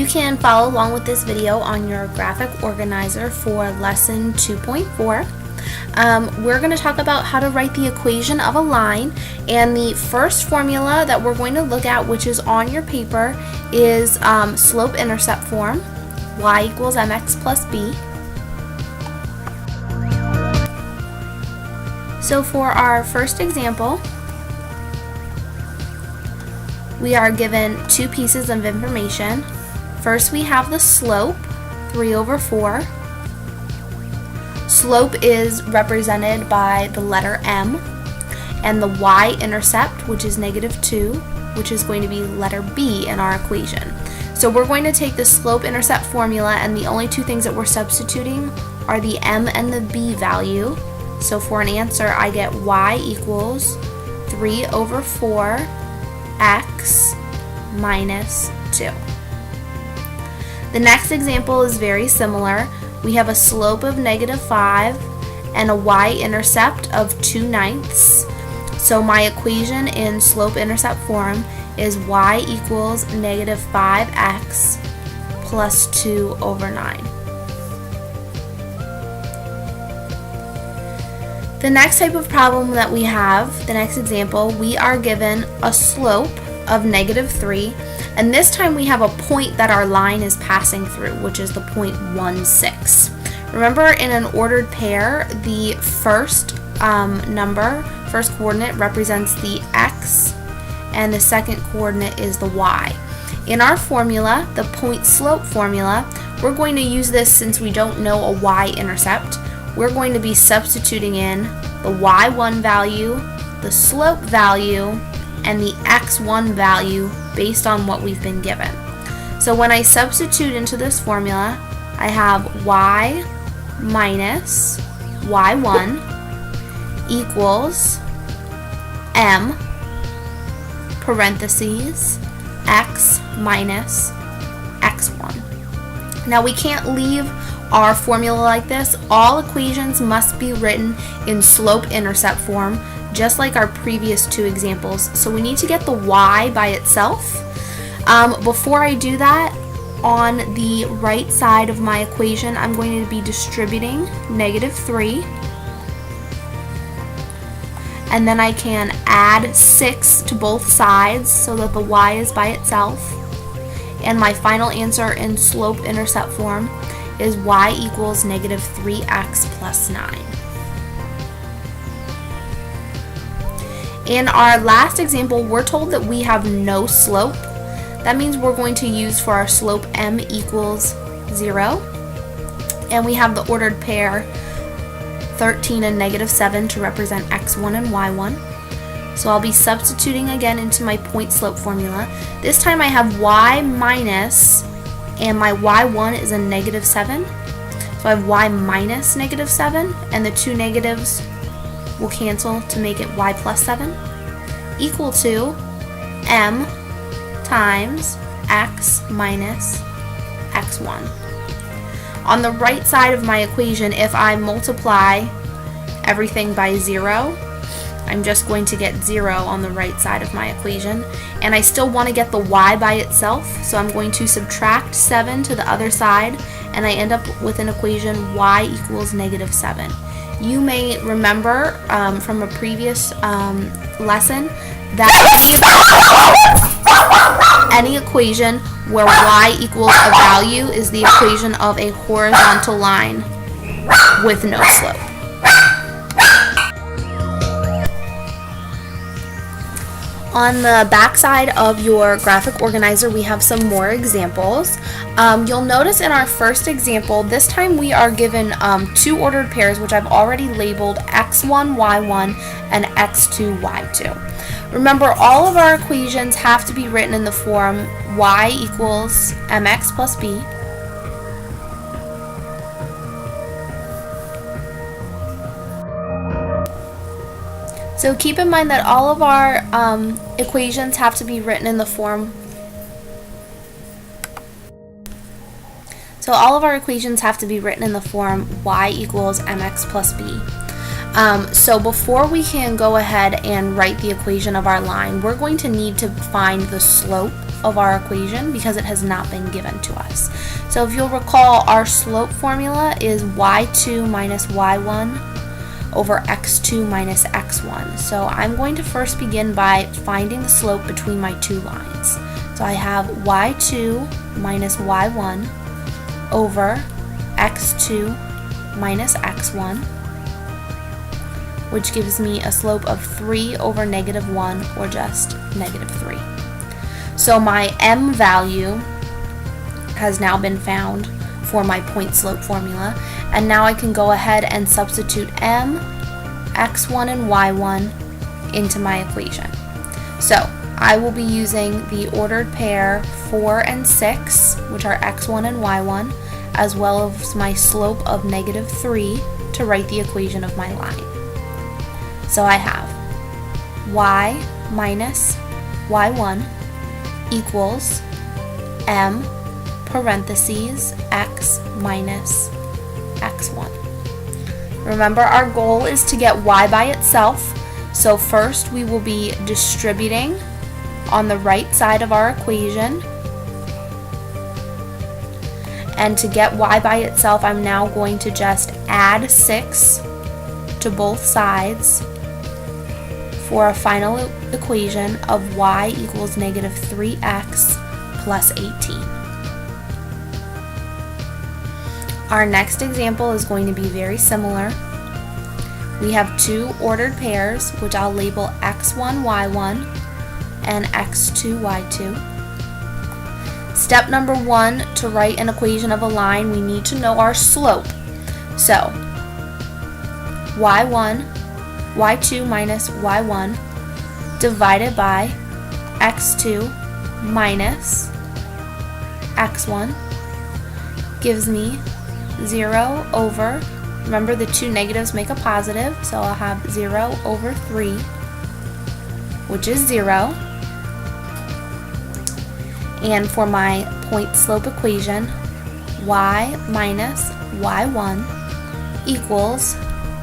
You can follow along with this video on your graphic organizer for lesson 2.4. We're going to talk about how to write the equation of a line, and the first formula that we're going to look at, which is on your paper, is slope-intercept form, y equals mx plus b. So for our first example, we are given two pieces of information. First, we have the slope, 3/4. Slope is represented by the letter m, and the y-intercept, which is -2, which is going to be letter b in our equation. So we're going to take the slope-intercept formula, and the only two things that we're substituting are the m and the b value. So for an answer, I get y equals 3/4 x minus 2. The next example is very similar. We have a slope of -5 and a y-intercept of 2/9. So my equation in slope-intercept form is y equals -5x plus 2/9. The next type of problem that we have, the next example, we are given a slope of -3, and this time we have a point that our line is passing through, which is the point 1,6. Remember, in an ordered pair, the first first coordinate represents the x, and the second coordinate is the y. In our formula, the point slope formula, we're going to use this since we don't know a y-intercept. We're going to be substituting in the y1 value, the slope value, and the x1 value based on what we've been given. So when I substitute into this formula, I have y minus y1 equals m parentheses x minus x1. Now we can't leave our formula like this. All equations must be written in slope-intercept form, just like our previous two examples. So we need to get the y by itself. Before I do that, on the right side of my equation, I'm going to be distributing -3. And then I can add 6 to both sides so that the y is by itself. And my final answer in slope-intercept form is y equals -3x plus 9. In our last example, we're told that we have no slope. That means we're going to use for our slope m equals 0. And we have the ordered pair 13 and -7 to represent x1 and y1. So I'll be substituting again into my point slope formula. This time I have y minus, and my y1 is a -7. So I have y minus -7, and the two negatives will cancel to make it y plus 7, equal to m times x minus x1. On the right side of my equation, if I multiply everything by 0, I'm just going to get 0 on the right side of my equation, and I still want to get the y by itself, so I'm going to subtract 7 to the other side, and I end up with an equation y equals -7. You may remember from a previous lesson that any equation where y equals a value is the equation of a horizontal line with no slope. On the back side of your graphic organizer, we have some more examples. You'll notice in our first example, this time we are given two ordered pairs, which I've already labeled x1, y1, and x2, y2. Remember, all of our equations have to be written in the form y equals mx plus b. So keep in mind that all of our equations have to be written in the form y equals mx plus b. So before we can go ahead and write the equation of our line, we're going to need to find the slope of our equation because it has not been given to us. So if you'll recall, our slope formula is y2 minus y1 over x2 minus x1. So I'm going to first begin by finding the slope between my two lines. So I have y2 minus y1 over x2 minus x1, which gives me a slope of 3 over negative 1, or just negative 3. So my m value has now been found for my point slope formula, and now I can go ahead and substitute m, x1 and y1 into my equation. So I will be using the ordered pair 4 and 6, which are x1 and y1, as well as my slope of negative 3 to write the equation of my line. So I have y minus y1 equals m parentheses x minus x1. Remember, our goal is to get y by itself, so first we will be distributing on the right side of our equation, and to get y by itself I'm now going to just add 6 to both sides for a final equation of y equals negative 3x plus 18. Our next example is going to be very similar. We have two ordered pairs, which I'll label x1, y1 and x2, y2. Step number 1, to write an equation of a line, we need to know our slope. So y2 minus y1 divided by x2 minus x1 gives me 0 over, remember the two negatives make a positive, so I'll have 0 over 3, which is 0. And for my point slope equation, y minus y1 equals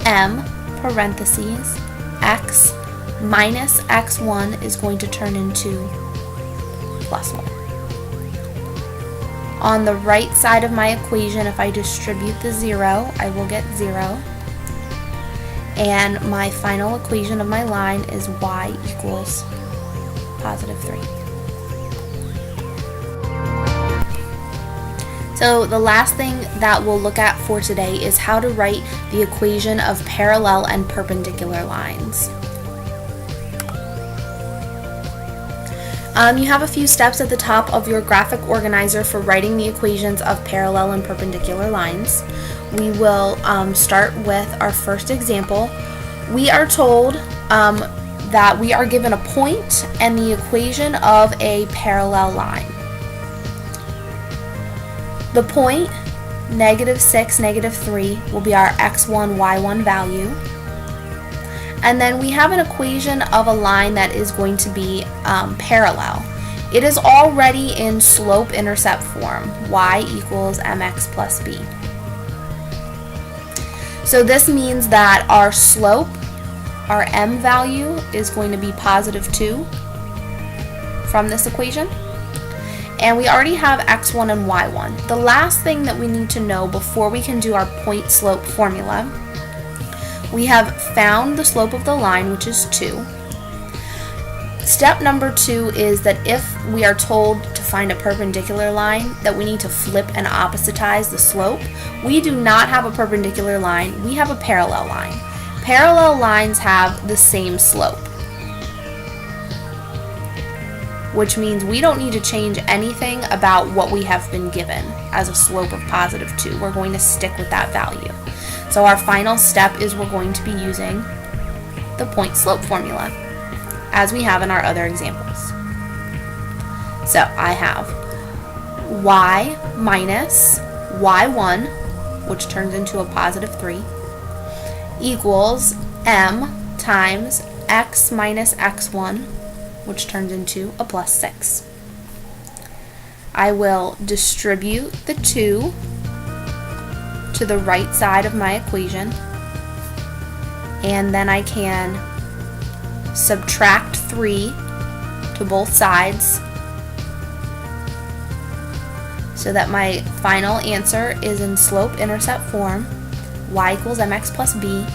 m parentheses x minus x1 is going to turn into plus 1. On the right side of my equation, if I distribute the 0, I will get 0. And my final equation of my line is y equals positive 3. So the last thing that we'll look at for today is how to write the equation of parallel and perpendicular lines. You have a few steps at the top of your graphic organizer for writing the equations of parallel and perpendicular lines. We will start with our first example. We are told that we are given a point and the equation of a parallel line. The point, negative 6, negative 3, will be our x1, y1 value. And then we have an equation of a line that is going to be parallel. It is already in slope-intercept form, y equals mx plus b. So this means that our slope, our m value, is going to be positive 2 from this equation. And we already have x1 and y1. The last thing that we need to know before we can do our point slope formula, we have found the slope of the line, which is 2. Step number 2 is that if we are told to find a perpendicular line, that we need to flip and oppositize the slope. We do not have a perpendicular line, we have a parallel line. Parallel lines have the same slope, which means we don't need to change anything about what we have been given as a slope of positive 2. We're going to stick with that value. So our final step is we're going to be using the point slope formula, as we have in our other examples. So I have y minus y1, which turns into a positive 3, equals m times x minus x1, which turns into a plus 6. I will distribute the 2 to the right side of my equation, and then I can subtract 3 to both sides so that my final answer is in slope-intercept form, y equals mx plus b,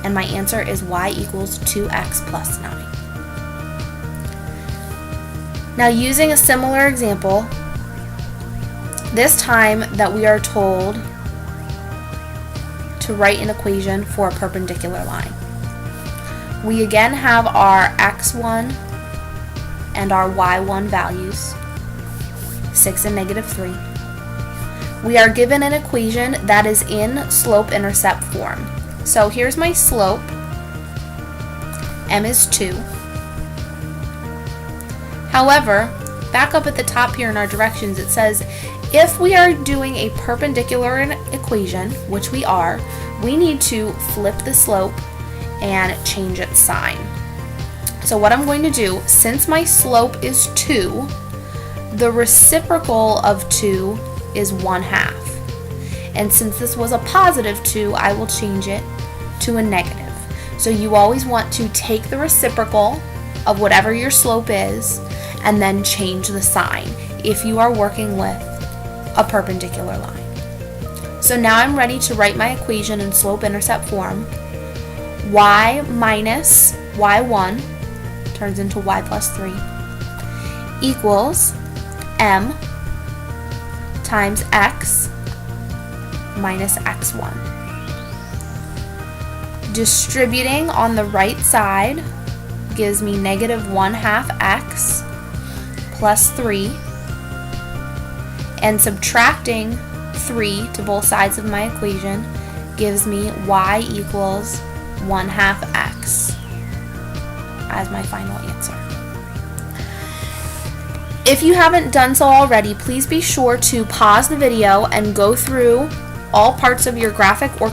and my answer is y equals 2x plus 9. Now, using a similar example, this time that we are told to write an equation for a perpendicular line. We again have our x1 and our y1 values, 6 and -3. We are given an equation that is in slope-intercept form. So here's my slope, m is 2. However, back up at the top here in our directions, it says if we are doing a perpendicular equation, which we are, we need to flip the slope and change its sign. So what I'm going to do, since my slope is 2, the reciprocal of 2 is 1/2. And since this was a positive 2, I will change it to a negative. So you always want to take the reciprocal of whatever your slope is and then change the sign if you are working with a perpendicular line. So now I'm ready to write my equation in slope-intercept form. Y minus y1 turns into y plus 3 equals m times x minus x1. Distributing on the right side gives me -1/2 x plus 3, and subtracting 3 to both sides of my equation gives me y equals 1/2 x as my final answer. If you haven't done so already, please be sure to pause the video and go through all parts of your graphic or